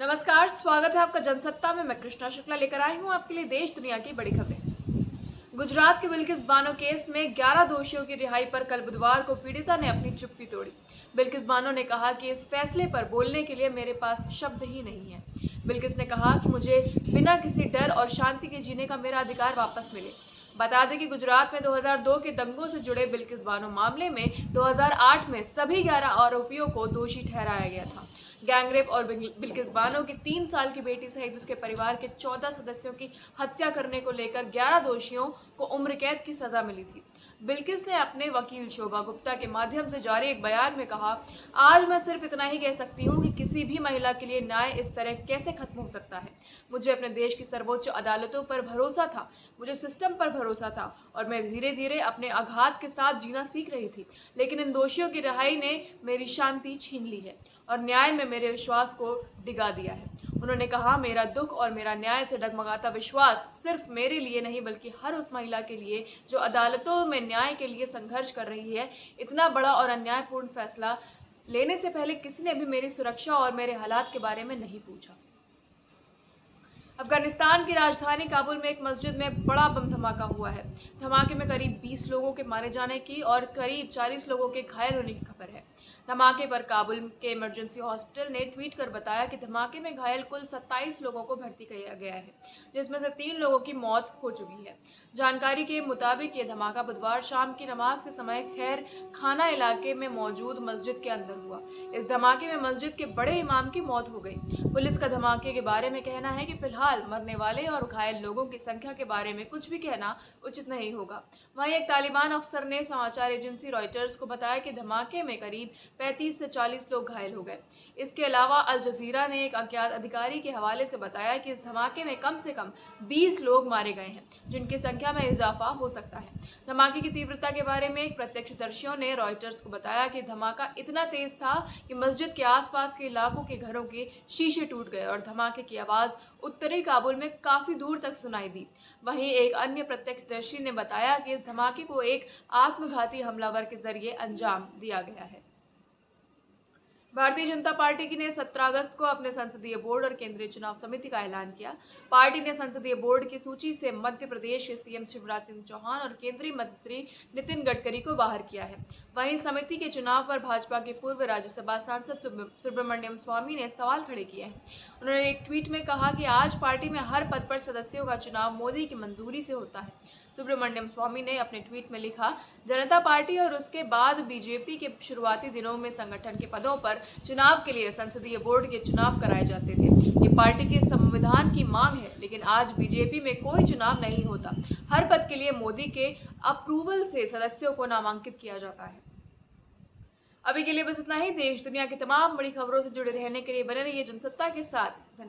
नमस्कार, स्वागत है आपका जनसत्ता में। मैं कृष्णा शुक्ला लेकर आई हूं आपके लिए देश दुनिया की बड़ी खबरें। गुजरात के बिल्किस बानो केस में 11 दोषियों की रिहाई पर कल बुधवार को पीड़िता ने अपनी चुप्पी तोड़ी। बिल्किस बानो ने कहा कि इस फैसले पर बोलने के लिए मेरे पास शब्द ही नहीं है। बिल्किस ने कहा कि मुझे बिना किसी डर और शांति के जीने का मेरा अधिकार वापस मिले। बता दें कि गुजरात में 2002 के दंगों से जुड़े बिल्किस बानो मामले में 2008 में सभी 11 आरोपियों को दोषी ठहराया गया था। गैंगरेप और बिल्किस बानो की 3 साल की बेटी सहित उसके परिवार के 14 सदस्यों की हत्या करने को लेकर 11 दोषियों को उम्र कैद की सजा मिली थी। बिल्किस ने अपने वकील शोभा गुप्ता के माध्यम से जारी एक बयान में कहा, आज मैं सिर्फ इतना ही कह सकती हूँ कि किसी भी महिला के लिए न्याय इस तरह कैसे खत्म हो सकता है। मुझे अपने देश की सर्वोच्च अदालतों पर भरोसा था, मुझे सिस्टम पर भरोसा था और मैं धीरे धीरे अपने आघात के साथ जीना सीख रही थी। लेकिन इन दोषियों की रिहाई ने मेरी शांति छीन ली है और न्याय में मेरे विश्वास को डिगा दिया है। उन्होंने कहा, मेरा दुख और मेरा न्याय से डगमगाता विश्वास सिर्फ मेरे लिए नहीं बल्कि हर उस महिला के लिए जो अदालतों में न्याय के लिए संघर्ष कर रही है। इतना बड़ा और अन्यायपूर्ण फैसला लेने से पहले किसी ने भी मेरी सुरक्षा और मेरे हालात के बारे में नहीं पूछा। अफगानिस्तान की राजधानी काबुल में एक मस्जिद में बड़ा बम धमाका हुआ है। धमाके में करीब 20 लोगों के मारे जाने की और करीब 40 लोगों के घायल होने की खबर है। धमाके पर काबुल के इमरजेंसी हॉस्पिटल ने ट्वीट कर बताया कि धमाके में घायल कुल 27 लोगों को भर्ती किया गया है, जिसमें से 3 लोगों की मौत हो चुकी है। जानकारी के मुताबिक ये धमाका बुधवार शाम की नमाज के समय खैर खाना इलाके में मौजूद मस्जिद के अंदर हुआ। इस धमाके में मस्जिद के बड़े इमाम की मौत हो गई। पुलिस का धमाके के बारे में कहना है कि फिलहाल मरने वाले और घायल लोगों की संख्या के बारे में कुछ भी कहना उचित नहीं होगा। वहीं एक तालिबान अफसर ने समाचार एजेंसी रॉयटर्स को बताया कि धमाके में करीब 35 से 40 लोग घायल हो गए। इसके अलावा अल जजीरा ने एक अज्ञात अधिकारी के हवाले से बताया कि इस धमाके में कम से कम 20 लोग मारे गए हैं, जिनकी संख्या में इजाफा हो सकता है। धमाके की तीव्रता के बारे में एक प्रत्यक्षदर्शियों ने रॉयटर्स को बताया कि धमाका इतना तेज था कि मस्जिद के आसपास के इलाकों के घरों के शीशे टूट गए और धमाके की आवाज उत्तरी काबुल में काफी दूर तक सुनाई दी। वहीं एक अन्य प्रत्यक्षदर्शी ने बताया कि इस धमाके को एक आत्मघाती हमलावर के जरिए अंजाम दिया गया है। भारतीय जनता पार्टी की ने 17 अगस्त को अपने संसदीय बोर्ड और केंद्रीय चुनाव समिति का ऐलान किया। पार्टी ने संसदीय बोर्ड की सूची से मध्य प्रदेश के सीएम शिवराज सिंह चौहान और केंद्रीय मंत्री नितिन गडकरी को बाहर किया है। वहीं समिति के चुनाव पर भाजपा के पूर्व राज्यसभा सांसद सुब्रमण्यम स्वामी ने सवाल खड़े किए हैं। उन्होंने एक ट्वीट में कहा कि आज पार्टी में हर पद पर सदस्यों का चुनाव मोदी की मंजूरी से होता है। सुब्रमण्यम स्वामी ने अपने ट्वीट में लिखा, जनता पार्टी और उसके बाद बीजेपी के शुरुआती दिनों में संगठन के पदों पर चुनाव के लिए संसदीय बोर्ड के चुनाव कराए जाते थे। ये पार्टी के संविधान की मांग है, लेकिन आज बीजेपी में कोई चुनाव नहीं होता। हर पद के लिए मोदी के अप्रूवल से सदस्यों को नामांकित किया जाता है। अभी के लिए बस इतना ही। देश दुनिया की तमाम बड़ी खबरों से जुड़े रहने के लिए बने रहिए जनसत्ता के साथ।